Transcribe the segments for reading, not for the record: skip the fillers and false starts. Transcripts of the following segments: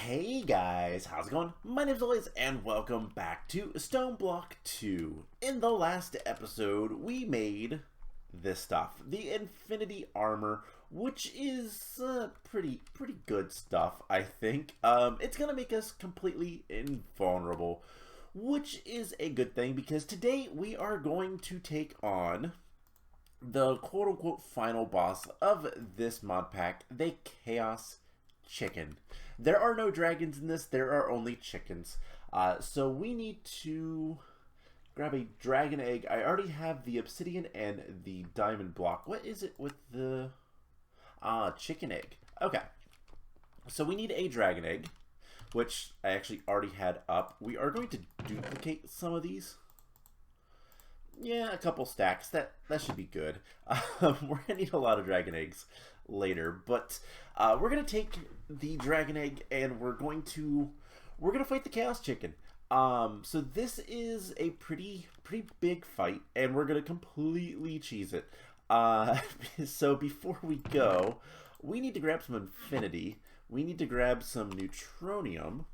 Hey guys, how's it going? My name's Elias and welcome back to Stoneblock 2. In the last episode, we made this stuff, the Infinity Armor, which is pretty good stuff, I think. It's gonna make us completely invulnerable, which is a good thing because today we are going to take on the quote-unquote final boss of this mod pack, the Chaos Chicken. There are no dragons in this, there are only chickens. So we need to grab a dragon egg. I already have the obsidian and the diamond block. What is it with the chicken egg? Okay. So we need a dragon egg, which I actually already had up. We are going to duplicate some of these. Yeah, a couple stacks. That should be good. We're gonna need a lot of dragon eggs later, but we're gonna take the dragon egg and we're gonna fight the chaos chicken. So this is a pretty big fight, and we're gonna completely cheese it. So before we go, we need to grab some infinity. We need to grab some neutronium,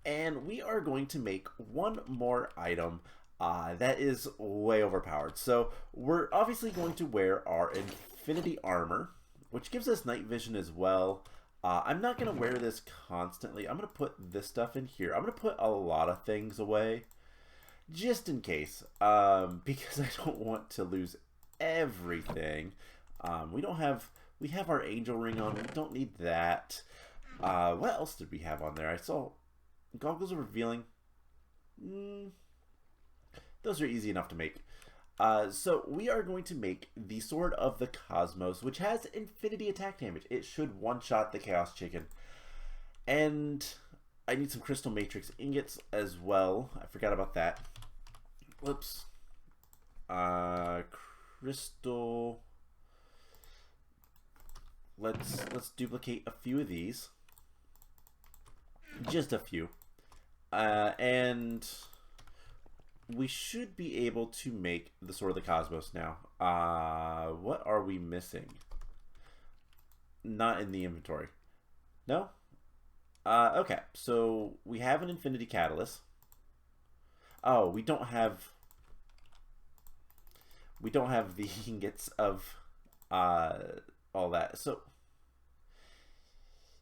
and we are going to make one more item. That is way overpowered. So we're obviously going to wear our infinity armor, which gives us night vision as well. I'm not going to wear this constantly. I'm going to put this stuff in here. I'm going to put a lot of things away just in case, because I don't want to lose everything. We have our angel ring on. We don't need that. What else did we have on there? I saw goggles of revealing. Those are easy enough to make. So we are going to make the Sword of the Cosmos, which has infinity attack damage. It should one-shot the Chaos Chicken. And I need some Crystal Matrix ingots as well. I forgot about that. Whoops. Crystal. Let's duplicate a few of these. Just a few. And we should be able to make the Sword of the Cosmos now. What are we missing? Not in the inventory. No? Okay, so we have an Infinity Catalyst. Oh, we don't have the ingots of all that. So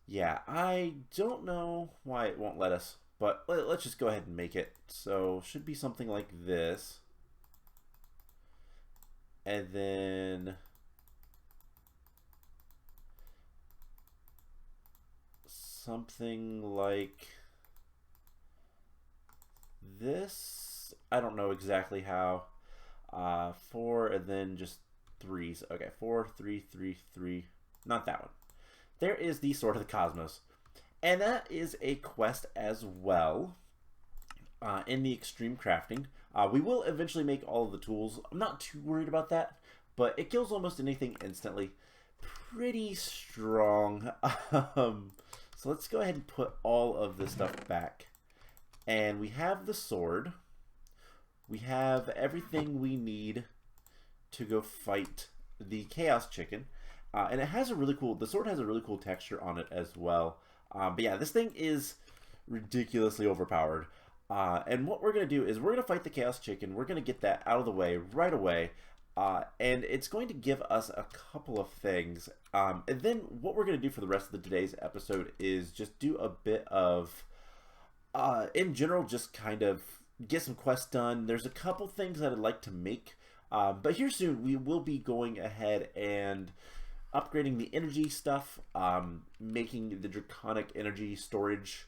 yeah, I don't know why it won't let us. But let's just go ahead and make it. So should be something like this. And then something like this. I don't know exactly how. 4 and then just 3s. Okay, 4, 3, 3, 3. Not that one. There is the Sword of the Cosmos. And that is a quest as well in the extreme crafting. We will eventually make all of the tools. I'm not too worried about that, but it kills almost anything instantly. Pretty strong. So let's go ahead and put all of this stuff back. And we have the sword. We have everything we need to go fight the Chaos Chicken. And it has a really cool, the sword has a really cool texture on it as well. But yeah, this thing is ridiculously overpowered. And what we're going to do is we're going to fight the Chaos Chicken. We're going to get that out of the way right away. And it's going to give us a couple of things. And then what we're going to do for the rest of today's episode is just do a bit of, in general, just kind of get some quests done. There's a couple things that I'd like to make. But here soon we will be going ahead and upgrading the energy stuff, making the Draconic energy storage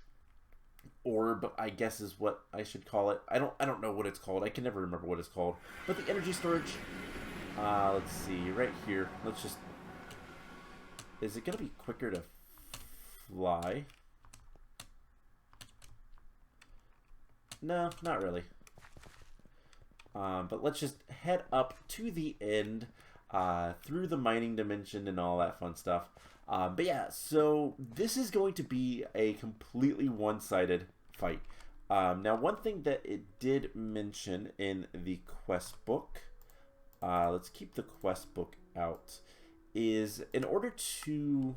orb, I guess is what I should call it. I don't know what it's called. I can never remember what it's called. But the energy storage, let's see, right here. Let's just, is it going to be quicker to fly? No, not really. But let's just head up to the end. Through the mining dimension and all that fun stuff. But yeah, so this is going to be a completely one-sided fight. Now, one thing that it did mention in the quest book, let's keep the quest book out, is in order to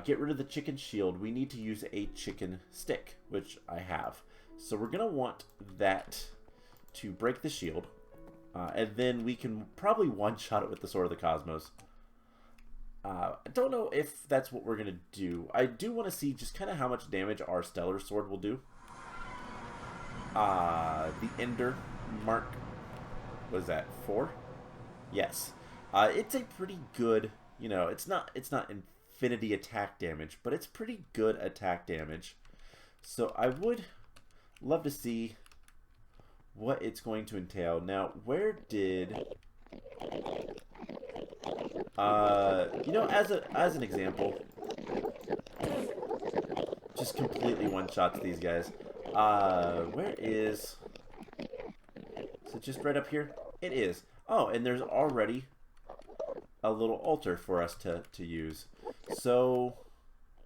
get rid of the chicken shield, we need to use a chicken stick, which I have. So we're going to want that to break the shield. And then we can probably one-shot it with the Sword of the Cosmos. I don't know if that's what we're going to do. I do want to see just kind of how much damage our Stellar Sword will do. The Ender Mark, what is that, 4? Yes. It's a pretty good, you know, it's not infinity attack damage, but it's pretty good attack damage. So I would love to see what it's going to entail. Now, where did... you know, as an example, just completely one-shots these guys. Where is... Is it just right up here? It is. Oh, and there's already a little altar for us to use. So,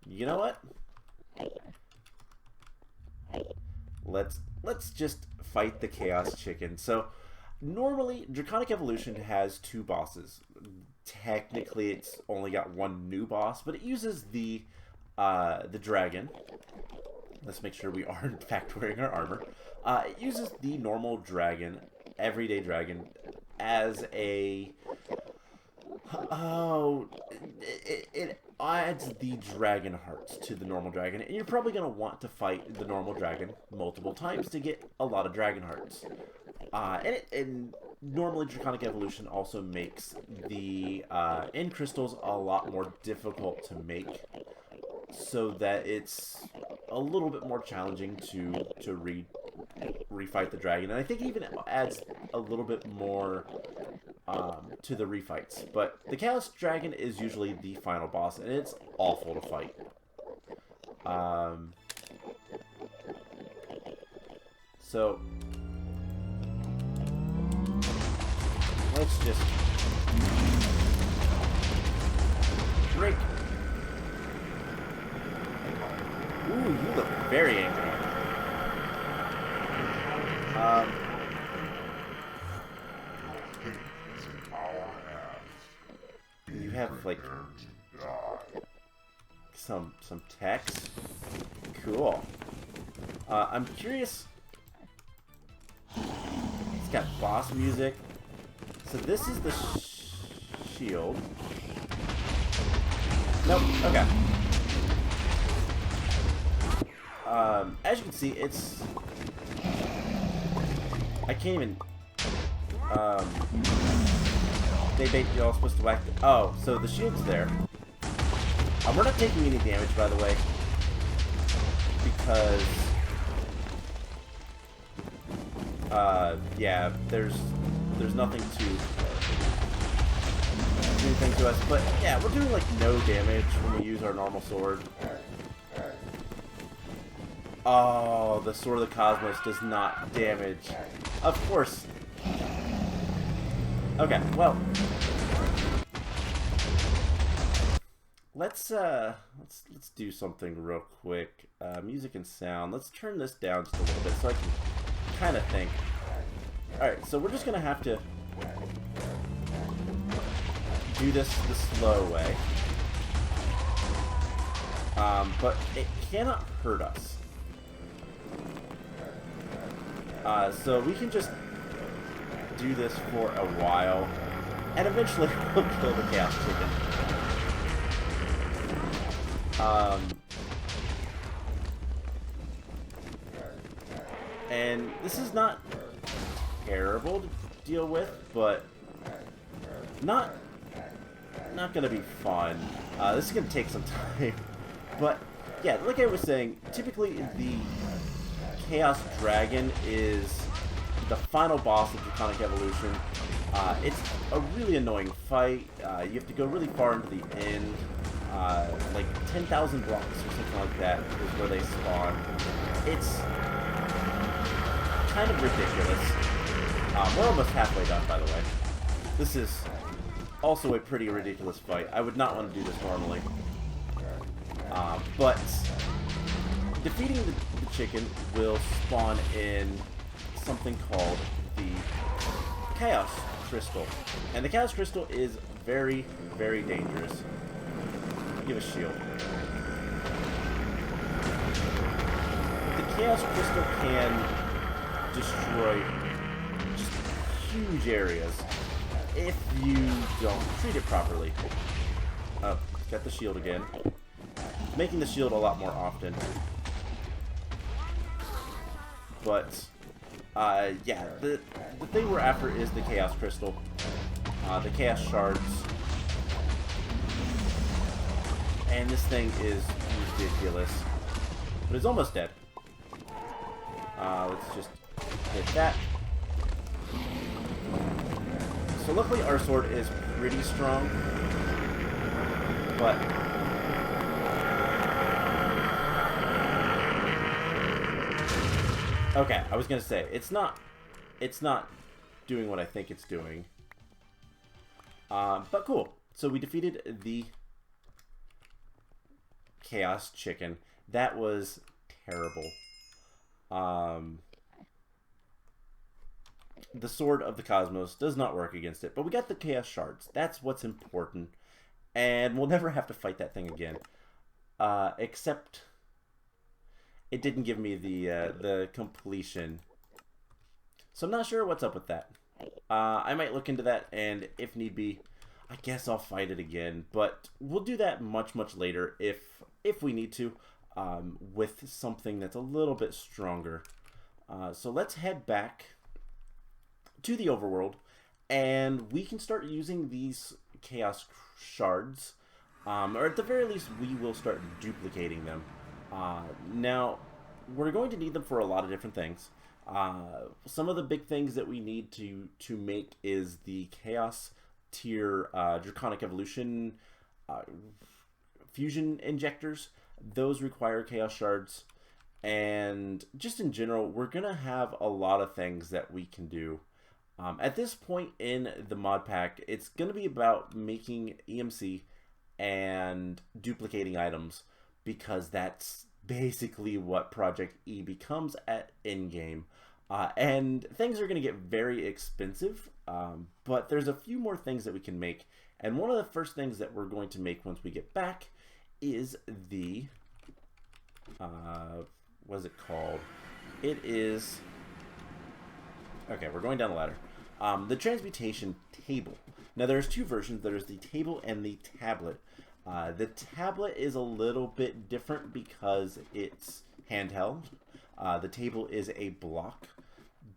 you know what? Let's just fight the Chaos Chicken. So, normally, Draconic Evolution has 2 bosses. Technically, it's only got 1 new boss, but it uses the dragon. Let's make sure we are, in fact, wearing our armor. It uses the normal dragon, everyday dragon, as a... Oh, it adds the dragon hearts to the normal dragon, and you're probably going to want to fight the normal dragon multiple times to get a lot of dragon hearts. And normally Draconic Evolution also makes the end crystals a lot more difficult to make, so that it's a little bit more challenging to refight the dragon. And I think even it adds a little bit more to the refights. But the Chaos Dragon is usually the final boss, and it's awful to fight. So let's just break. Ooh, you look very angry. You have like some text. Cool. I'm curious. It's got boss music. So this is the shield. Nope. Okay. As you can see, it's... I can't even... You're all supposed to whack the... Oh, so the shield's there. We're not taking any damage, by the way. Because... yeah, there's nothing to do anything to us. But, yeah, we're doing, like, no damage when we use our normal sword. Oh, the Sword of the Cosmos does not damage. Of course. Okay, well. Let's do something real quick. Music and sound. Let's turn this down just a little bit so I can kind of think. Alright, so we're just going to have to do this the slow way. But it cannot hurt us. So we can just do this for a while, and eventually we'll kill the Chaos Chicken. And this is not terrible to deal with, but not gonna be fun. This is gonna take some time, but yeah, like I was saying, typically the Chaos Dragon is the final boss of Draconic Evolution. It's a really annoying fight. You have to go really far into the end. Like 10,000 blocks or something like that is where they spawn. It's kind of ridiculous. We're almost halfway done, by the way. This is also a pretty ridiculous fight. I would not want to do this normally. But defeating the chicken will spawn in something called the Chaos Crystal. And the Chaos Crystal is very, very dangerous. give a shield. The Chaos Crystal can destroy just huge areas if you don't treat it properly. Oh, got the shield again. Making the shield a lot more often. But, yeah, the thing we're after is the Chaos Crystal. The Chaos Shards. And this thing is ridiculous. But it's almost dead. Let's just hit that. So luckily our sword is pretty strong. But okay, I was gonna say it's not doing what I think it's doing. But cool. So we defeated the Chaos Chicken. That was terrible. The Sword of the Cosmos does not work against it, but we got the Chaos Shards. That's what's important. And we'll never have to fight that thing again. Except it didn't give me the completion. So I'm not sure what's up with that. I might look into that, and if need be, I guess I'll fight it again. But we'll do that much later if we need to, with something that's a little bit stronger. So let's head back to the overworld, and we can start using these Chaos Shards, or at the very least we will start duplicating them. Now we're going to need them for a lot of different things. Some of the big things that we need to make is the Chaos tier Draconic Evolution fusion injectors. Those require Chaos Shards, and just in general we're gonna have a lot of things that we can do. At this point in the mod pack, it's going to be about making EMC and duplicating items, because that's basically what Project E becomes at in-game. And things are going to get very expensive, but there's a few more things that we can make. And one of the first things that we're going to make once we get back is the... what is it called? It is... Okay, we're going down the ladder. The Transmutation Table. Now there's two versions. There's the table and the tablet. The tablet is a little bit different because it's handheld. The table is a block,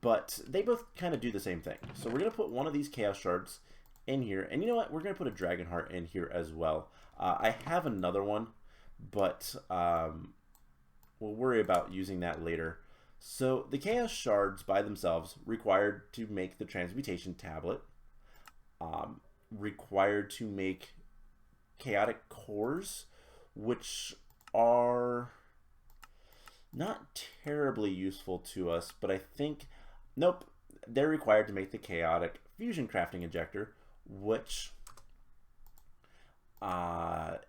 but they both kind of do the same thing. So we're going to put one of these Chaos Shards in here, and you know what? We're going to put a Dragon Heart in here as well. I have another one, but we'll worry about using that later. So the Chaos Shards by themselves required to make the Transmutation Tablet, required to make Chaotic Cores, which are not terribly useful to us, but I think, nope, they're required to make the Chaotic Fusion Crafting Injector, which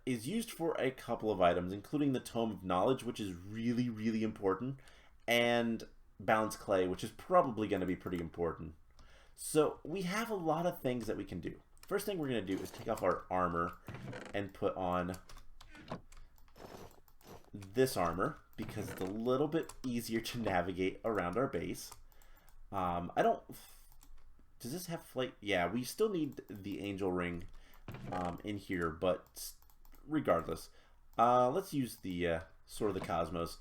is used for a couple of items, including the Tome of Knowledge, which is really important, and Balance Clay, which is probably going to be pretty important. So we have a lot of things that we can do. First thing we're going to do is take off our armor and put on this armor, because it's a little bit easier to navigate around our base. I don't... Does this have flight? Yeah, we still need the Angel Ring in here, but regardless. Let's use the Sword of the Cosmos.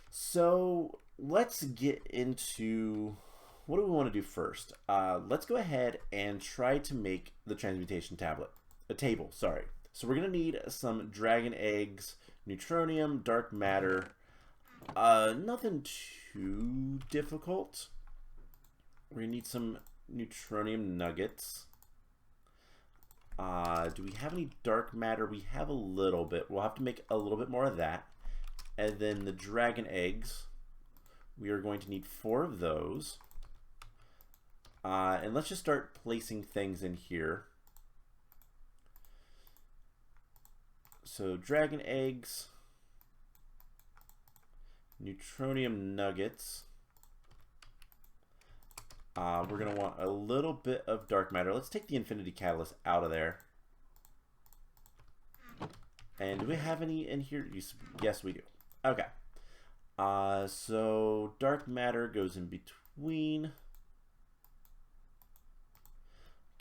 So let's get into what do we want to do first. Let's go ahead and try to make the Transmutation Table. Sorry. So we're gonna need some dragon eggs, neutronium, dark matter. Nothing too difficult. We're gonna need some neutronium nuggets. Do we have any dark matter? We have a little bit. We'll have to make a little bit more of that. And then the dragon eggs, we are going to need 4 of those. And let's just start placing things in here. So dragon eggs, neutronium nuggets. We're going to want a little bit of dark matter. Let's take the infinity catalyst out of there. And do we have any in here? Yes, we do. Okay. So dark matter goes in between.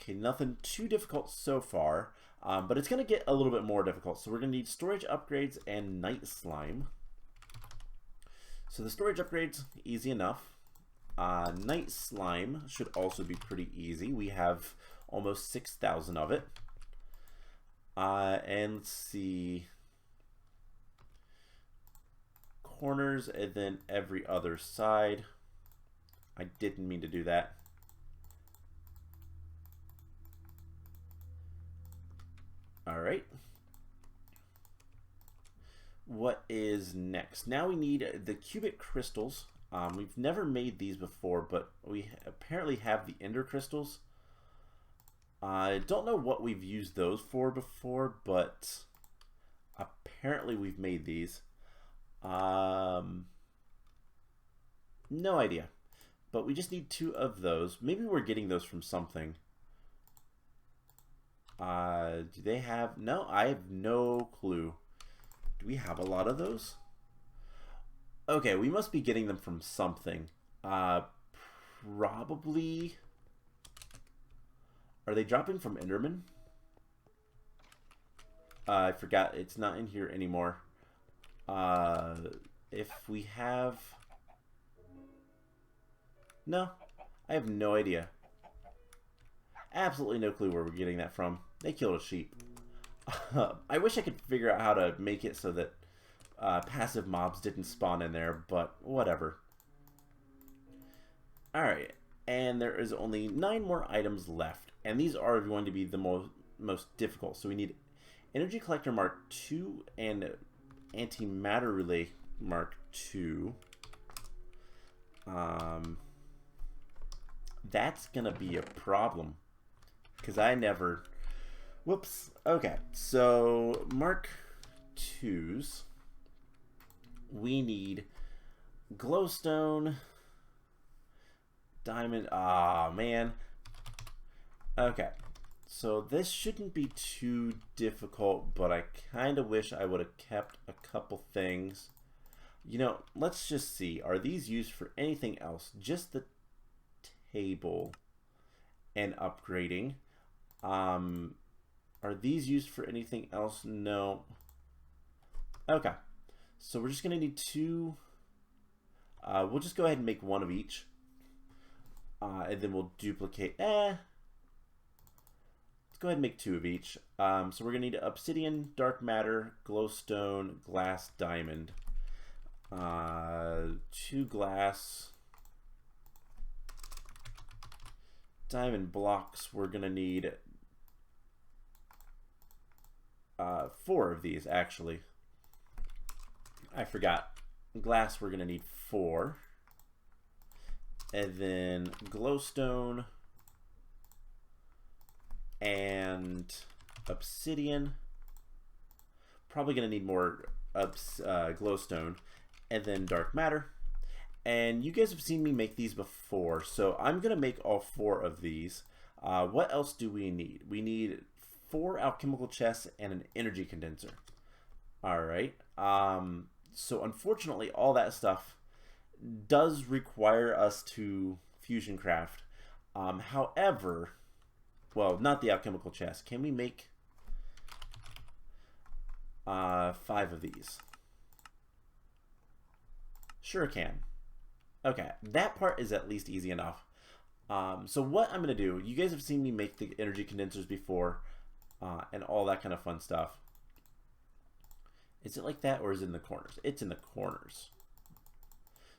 Okay, nothing too difficult so far, but it's going to get a little bit more difficult. So we're going to need storage upgrades and night slime. So the storage upgrades, easy enough. Night slime should also be pretty easy. We have almost 6,000 of it. And let's see. Corners and then every other side. I didn't mean to do that. All right. What is next? Now we need the cubic crystals. We've never made these before, but we apparently have the ender crystals. I don't know what we've used those for before, but apparently we've made these. No idea. But we just need 2 of those. Maybe we're getting those from something. Do they have... No, I have no clue. Do we have a lot of those? Okay, we must be getting them from something. Probably... Are they dropping from Enderman? I forgot. It's not in here anymore. If we have... No, I have no idea. Absolutely no clue where we're getting that from. They killed a sheep. I wish I could figure out how to make it so that passive mobs didn't spawn in there, but whatever. Alright, and there is only 9 more items left, and these are going to be the most difficult. So we need Energy Collector Mark II and Antimatter Relay Mark II. That's gonna be a problem because I never... Whoops. Okay, so Mark IIs. We need glowstone, diamond. Ah, man. Okay, so this shouldn't be too difficult, but I kind of wish I would have kept a couple things. You know, let's just see. Are these used for anything else? Just the table and upgrading. Are these used for anything else? No. Okay. So we're just going to need 2. We'll just go ahead and make 1 of each. And then we'll duplicate. Let's go ahead and make 2 of each. So we're going to need obsidian, dark matter, glowstone, glass, diamond. 2 glass. Diamond blocks, we're going to need 4 of these, actually. I forgot. Glass, we're going to need 4. And then glowstone and obsidian. Probably going to need more glowstone. And then dark matter. And you guys have seen me make these before, so I'm going to make all 4 of these. What else do we need? We need 4 alchemical chests and an energy condenser. Alright. So unfortunately, all that stuff does require us to fusion craft. However, well, not the alchemical chest. Can we make 5 of these? Sure can. Okay, that part is at least easy enough. So what I'm going to do, you guys have seen me make the energy condensers before, and all that kind of fun stuff. Is it like that, or is it in the corners? It's in the corners.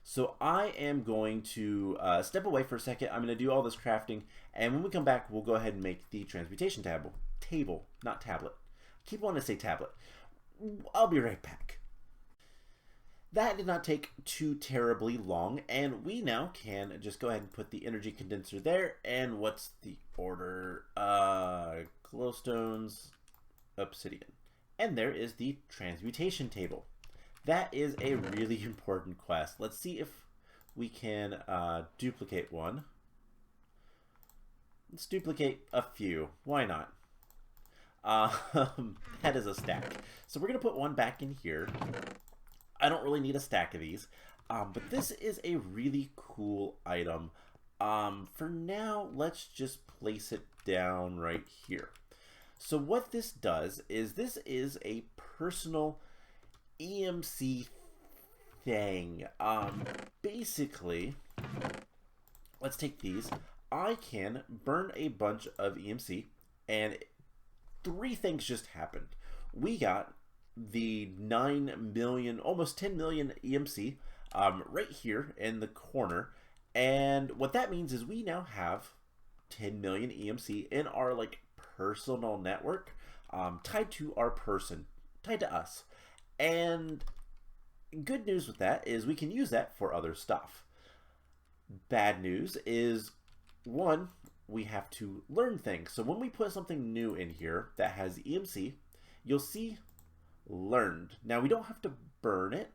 So I am going to step away for a second. I'm going to do all this crafting, and when we come back, we'll go ahead and make the transmutation table, not tablet. I keep wanting to say tablet. I'll be right back. That did not take too terribly long, and we now can just go ahead and put the energy condenser there. And what's the order? Glowstones, obsidian. And there is the transmutation table. That is a really important quest. Let's see if we can duplicate one. Let's duplicate a few. Why not? That is a stack. So we're going to put one back in here. I don't really need a stack of these. But this is a really cool item. For now, let's just place it down right here. So what this does is this is a personal EMC thing. Basically, let's take these. I can burn a bunch of EMC, and three things just happened. We got the 9 million, almost 10 million EMC right here in the corner. And what that means is we now have 10 million EMC in our like personal network, tied to our person, tied to us. And good news with that is we can use that for other stuff. Bad news is, one, we have to learn things. So when we put something new in here that has EMC, you'll see learned. Now we don't have to burn it.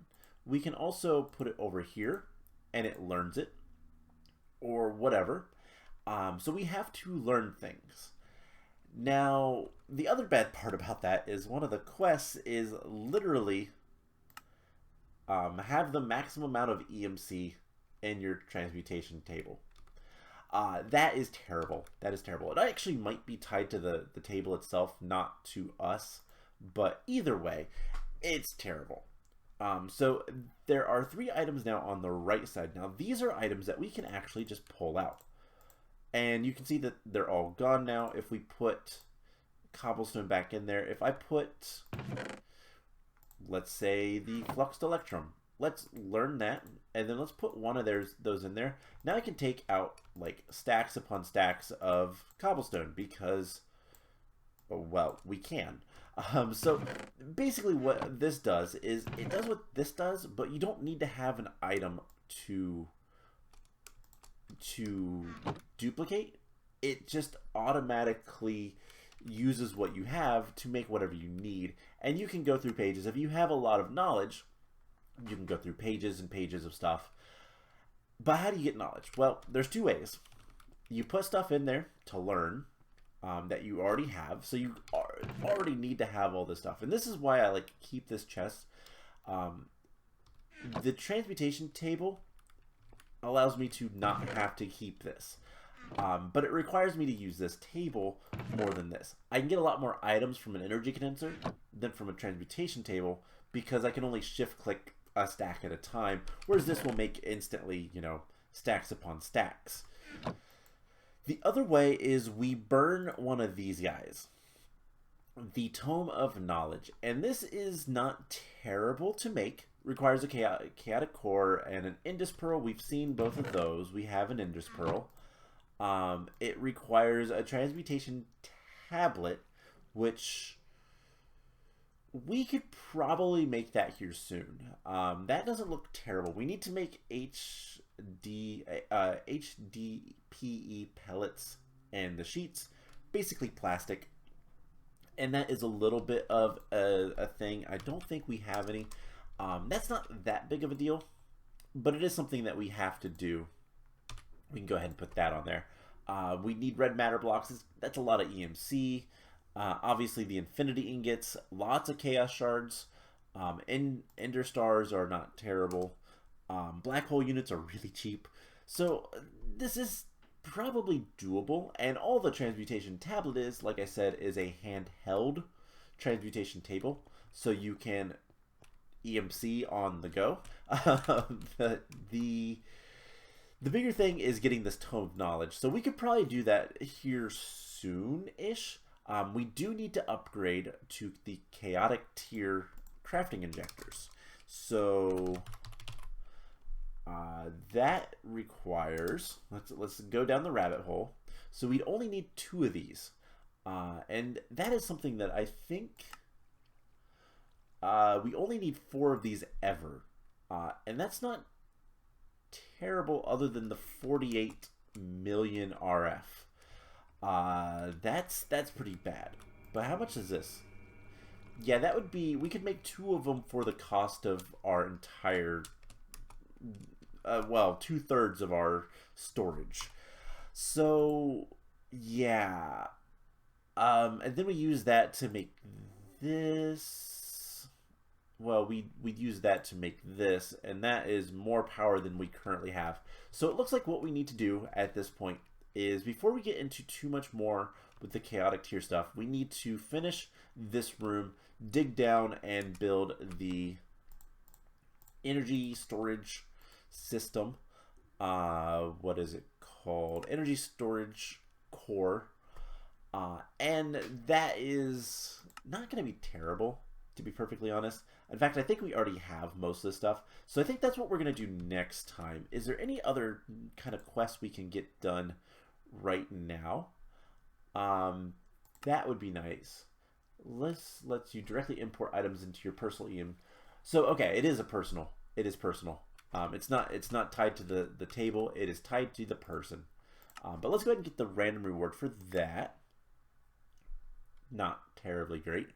We can also put it over here and it learns it or whatever. So we have to learn things. Now, the other bad part about that is one of the quests is literally have the maximum amount of EMC in your transmutation table. That is terrible. That is terrible. It actually might be tied to the table itself, not to us. But either way, it's terrible. So there are 3 items now on the right side. Now, these are items that we can actually just pull out. And you can see that they're all gone now. If we put cobblestone back in there, if I put, let's say, the fluxed electrum, let's learn that, and then let's put one of those in there. Now I can take out like stacks upon stacks of cobblestone because, well, we can. So basically what this does is it does what this does, but you don't need to have an item to duplicate. It just automatically uses what you have to make whatever you need. And you can go through pages. If you have a lot of knowledge, you can go through pages and pages of stuff. But how do you get knowledge? Well, there's 2 ways. You put stuff in there to learn that you already have. So you already need to have all this stuff. And this is why I like keep this chest. The transmutation table allows me to not have to keep this. But it requires me to use this table more than this. I can get a lot more items from an energy condenser than from a transmutation table because I can only shift click a stack at a time, whereas this will make instantly, you know, stacks upon stacks. The other way is we burn one of these guys, the Tome of Knowledge, and this is not terrible to make. Requires a chaotic core and an Indus Pearl. We've seen both of those. We have an Indus Pearl. It requires a transmutation tablet, which we could probably make that here soon. That doesn't look terrible. We need to make HDPE pellets and the sheets, basically plastic. And that is a little bit of a thing. I don't think we have any. That's not that big of a deal, but it is something that we have to do. We can go ahead and put that on there. We need red matter blocks. That's a lot of EMC. Obviously, the infinity ingots, lots of chaos shards. Ender stars are not terrible. Black hole units are really cheap. So this is probably doable. And all the transmutation tablet is, like I said, is a handheld transmutation table. So you can EMC on the go. The bigger thing is getting this Tome of Knowledge. So we could probably do that here soon-ish. We do need to upgrade to the chaotic tier crafting injectors. So that requires, let's go down the rabbit hole. So we'd only need 2 of these. And that is something that I think we only need 4 of these ever. And that's not terrible other than the 48 million RF. That's pretty bad. But how much is this? Yeah, that would be, we could make 2 of them for the cost of our entire, well, 2/3 of our storage. So, yeah. And then we use that to make this. Well, we'd use that to make this, and that is more power than we currently have. So it looks like what we need to do at this point is, before we get into too much more with the chaotic tier stuff, we need to finish this room, dig down, and build the energy storage system. What is it called? Energy storage core. And that is not going to be terrible, to be perfectly honest. In fact, I think we already have most of this stuff. So I think that's what we're going to do next time. Is there any other kind of quests we can get done right now? That would be nice. Lets you directly import items into your personal EM. So okay, it is a personal. It is personal. It's not tied to the table. It is tied to the person. But let's go ahead and get the random reward for that. Not terribly great.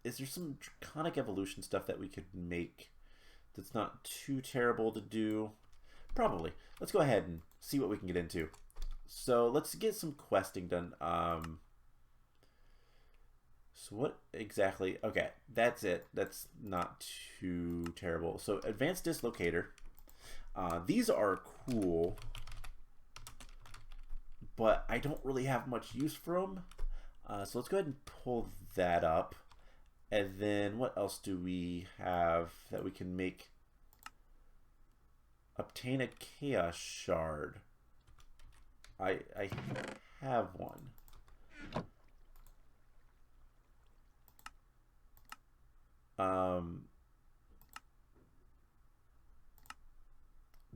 Is there some Draconic Evolution stuff that we could make that's not too terrible to do? Probably. Let's go ahead and see what we can get into. So let's get some questing done. So what exactly? Okay, that's it. That's not too terrible. So Advanced Dislocator. These are cool, but I don't really have much use for them. So let's go ahead and pull that up. And then what else do we have that we can make? Obtain a Chaos Shard. I have one.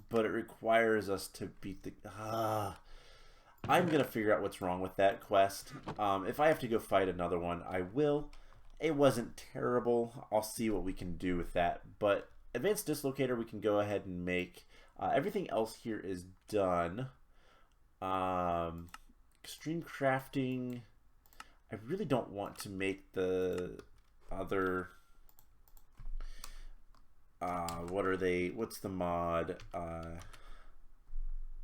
But it requires us to beat the... I'm going to figure out what's wrong with that quest. If I have to go fight another one, I will. It wasn't terrible. I'll see what we can do with that. But Advanced Dislocator we can go ahead and make. Everything else here is done. Extreme Crafting. I really don't want to make the other... what are they? What's the mod?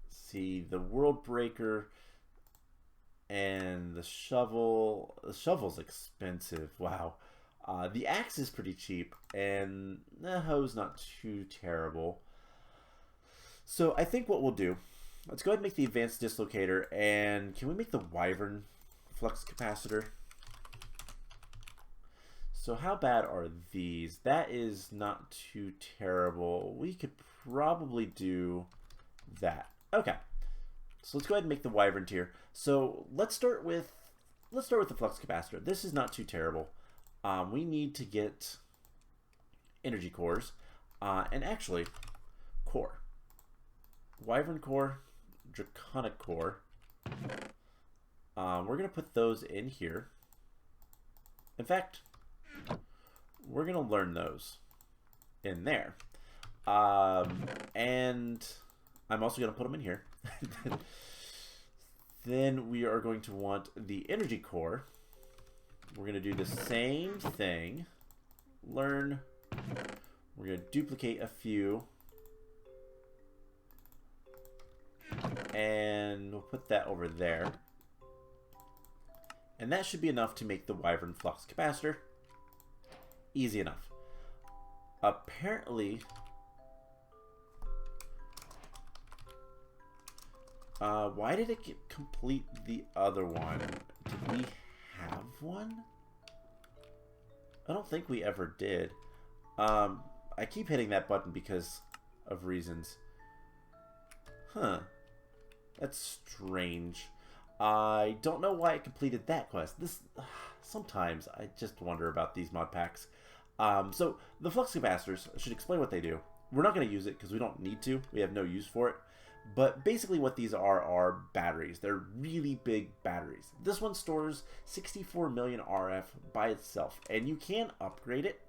See, the World Breaker and the shovel. The shovel's expensive. Wow. The axe is pretty cheap, and the hoe's not too terrible. So I think what we'll do, let's go ahead and make the Advanced Dislocator, and can we make the Wyvern Flux Capacitor? So how bad are these? That is not too terrible. We could probably do that. Okay. So let's go ahead and make the Wyvern tier. So let's start with the Flux Capacitor. This is not too terrible. We need to get energy cores. And actually, core. Wyvern core, Draconic core. We're going to put those in here. In fact, we're going to learn those in there. And I'm also going to put them in here. Then we are going to want the energy core. We're going to do the same thing. Learn. We're going to duplicate a few. And we'll put that over there. And that should be enough to make the Wyvern Flux Capacitor. Easy enough. Apparently, why did it complete the other one? Did we have one? I don't think we ever did. I keep hitting that button because of reasons. Huh. That's strange. I don't know why it completed that quest. Sometimes I just wonder about these mod packs. So the flux capacitors, I should explain what they do. We're not going to use it because we don't need to. We have no use for it. But basically what these are batteries. They're really big batteries. This one stores 64 million RF by itself. And you can upgrade it.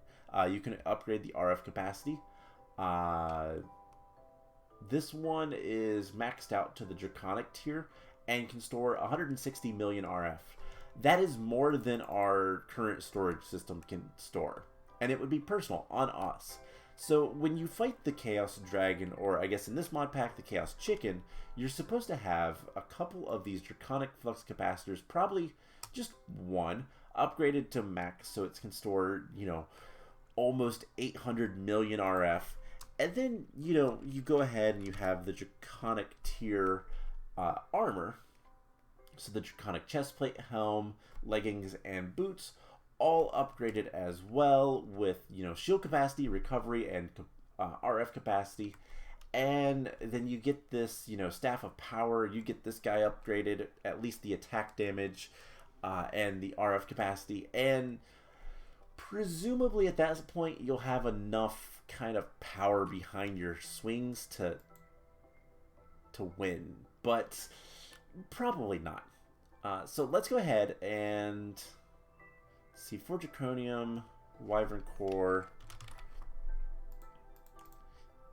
You can upgrade the RF capacity. This one is maxed out to the Draconic tier and can store 160 million RF. That is more than our current storage system can store. And it would be personal on us. So when you fight the Chaos Dragon, or I guess in this mod pack, the Chaos Chicken, you're supposed to have a couple of these Draconic Flux Capacitors, probably just one, upgraded to max so it can store, you know, almost 800 million RF. And then, you know, you go ahead and you have the Draconic tier armor. So the Draconic chestplate, helm, leggings, and boots, all upgraded as well with, you know, shield capacity, recovery, and RF capacity. And then you get this, you know, Staff of Power. You get this guy upgraded, at least the attack damage and the RF capacity. And presumably at that point, you'll have enough kind of power behind your swings to win. But probably not. So let's go ahead and see, for Draconium, Wyvern Core,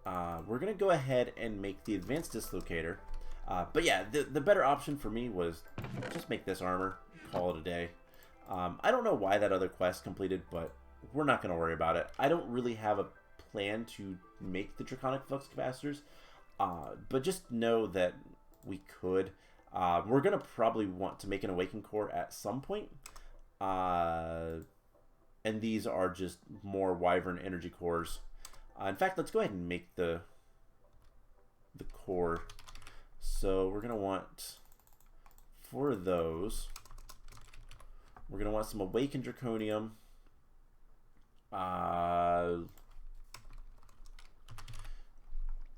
we're going to go ahead and make the Advanced Dislocator. But yeah, the better option for me was just make this armor, call it a day. I don't know why that other quest completed, but we're not going to worry about it. I don't really have a plan to make the Draconic Flux Capacitors, but just know that we could. We're going to probably want to make an Awakened Core at some point. And these are just more Wyvern energy cores. In fact, let's go ahead and make the core. So we're going to want, for those, we're going to want some Awakened Draconium.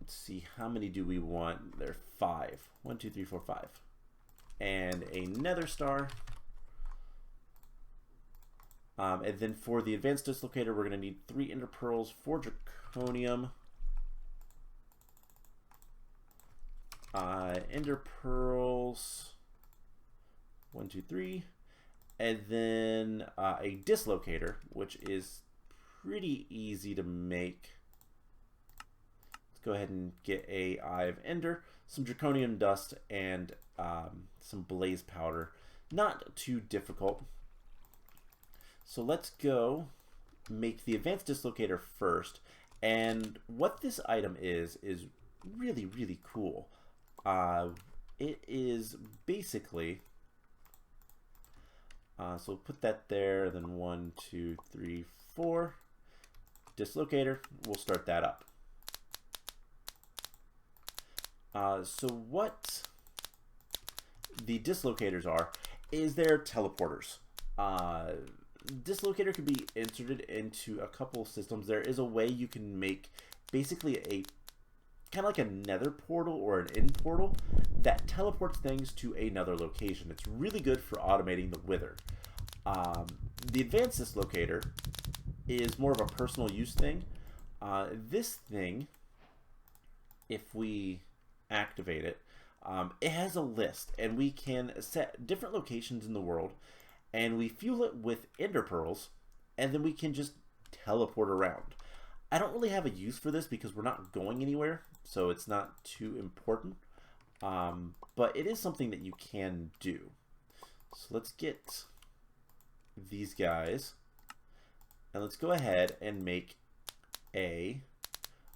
Let's see, how many do we want? There are 5. 1, 2, 3, 4, 5. And a Nether Star. And then for the Advanced Dislocator, we're going to need 3 Ender Pearls, 4 Draconium, Ender Pearls, 1, 2, 3, and then a Dislocator, which is pretty easy to make. Let's go ahead and get a Eye of Ender, some Draconium Dust, and some Blaze Powder. Not too difficult. So let's go make the Advanced Dislocator first. And what this item is really, really cool. It is basically, so put that there, then 1, 2, 3, 4. Dislocator, we'll start that up. So what the Dislocators are, is they're teleporters. Dislocator can be inserted into a couple systems. There is a way you can make basically a kind of like a nether portal or an end portal that teleports things to another location. It's really good for automating the Wither. The Advanced Dislocator is more of a personal use thing. This thing, if we activate it, it has a list, and we can set different locations in the world, and we fuel it with Ender Pearls, and then we can just teleport around. I don't really have a use for this because we're not going anywhere, so it's not too important. But it is something that you can do. So let's get these guys, and let's go ahead and make a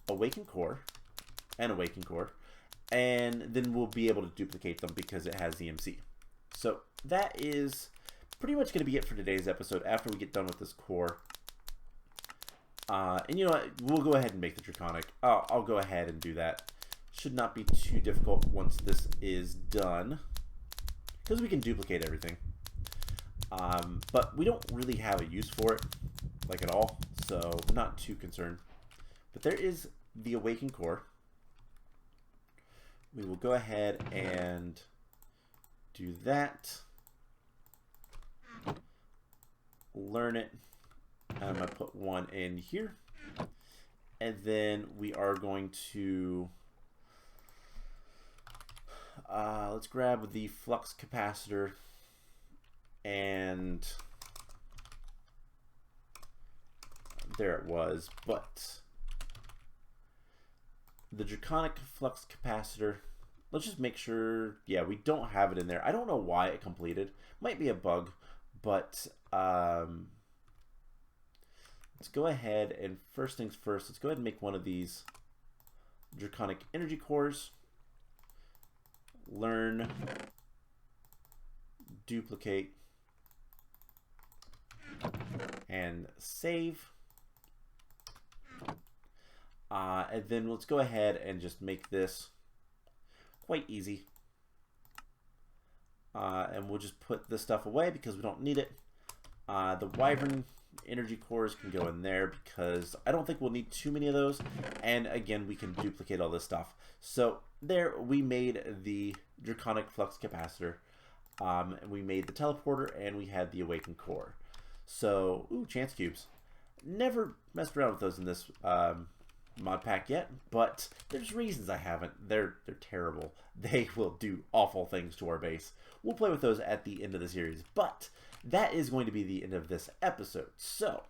Awakened Core, and Awakened Core, and then we'll be able to duplicate them because it has EMC. So that is pretty much going to be it for today's episode after we get done with this core. And you know what? We'll go ahead and make the Draconic. I'll go ahead and do that. Should not be too difficult once this is done, because we can duplicate everything. But we don't really have a use for it, like at all, so not too concerned. But there is the Awakened Core. We will go ahead and do that. Learn it. I'm going to put one in here. And then we are going to, let's grab the flux capacitor, and there it was. But the Draconic flux capacitor, let's just make sure, yeah, we don't have it in there. I don't know why it completed. Might be a bug, but let's let's go ahead and first things first, let's go ahead and make one of these Draconic energy cores. Learn, duplicate, and save. And then let's go ahead and just make this quite easy. And we'll just put this stuff away because we don't need it. The Wyvern energy cores can go in there because I don't think we'll need too many of those. And again, we can duplicate all this stuff. So there, we made the Draconic Flux Capacitor. And we made the teleporter, and we had the Awakened Core. So, ooh, chance cubes. Never messed around with those in this mod pack yet, but there's reasons I haven't. They're terrible. They will do awful things to our base. We'll play with those at the end of the series, but that is going to be the end of this episode. So,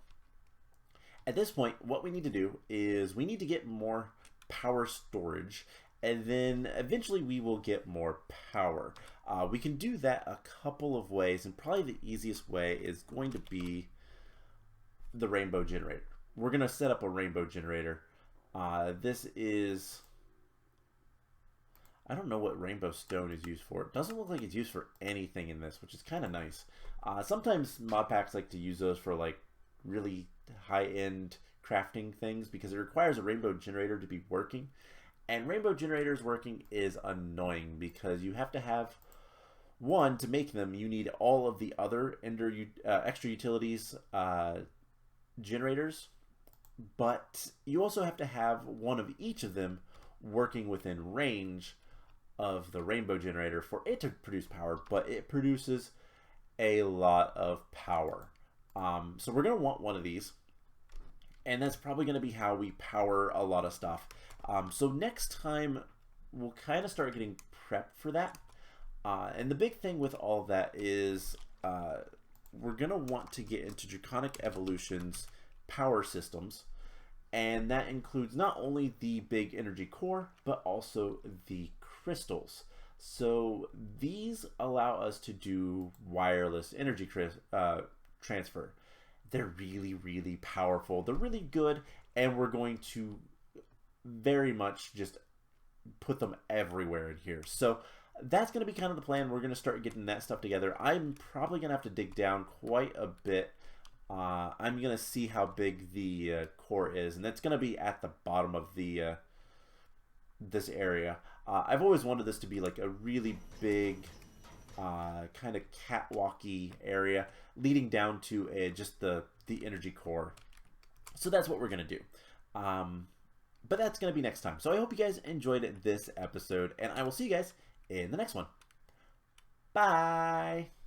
at this point, what we need to do is we need to get more power storage, and then eventually we will get more power. We can do that a couple of ways, and probably the easiest way is going to be the rainbow generator. We're going to set up a rainbow generator. This is, I don't know what rainbow stone is used for. It doesn't look like it's used for anything in this, which is kind of nice. Sometimes mod packs like to use those for like really high-end crafting things because it requires a rainbow generator to be working. And rainbow generators working is annoying because you have to have one to make them. You need all of the other extra utilities generators, but you also have to have one of each of them working within range of the rainbow generator for it to produce power, but it produces a lot of power. So we're going to want one of these, and that's probably going to be how we power a lot of stuff. So next time we'll kind of start getting prepped for that. And the big thing with all that is we're going to want to get into Draconic Evolution's power systems. And that includes not only the big energy core, but also the crystals. So these allow us to do wireless energy transfer. They're really, really powerful. They're really good, and we're going to very much just put them everywhere in here. So that's going to be kind of the plan. We're going to start getting that stuff together. I'm probably going to have to dig down quite a bit. I'm going to see how big the core is, and that's going to be at the bottom of the this area. I've always wanted this to be like a really big kind of catwalky area leading down to just the energy core. So that's what we're going to do. But that's going to be next time. So I hope you guys enjoyed this episode, and I will see you guys in the next one. Bye!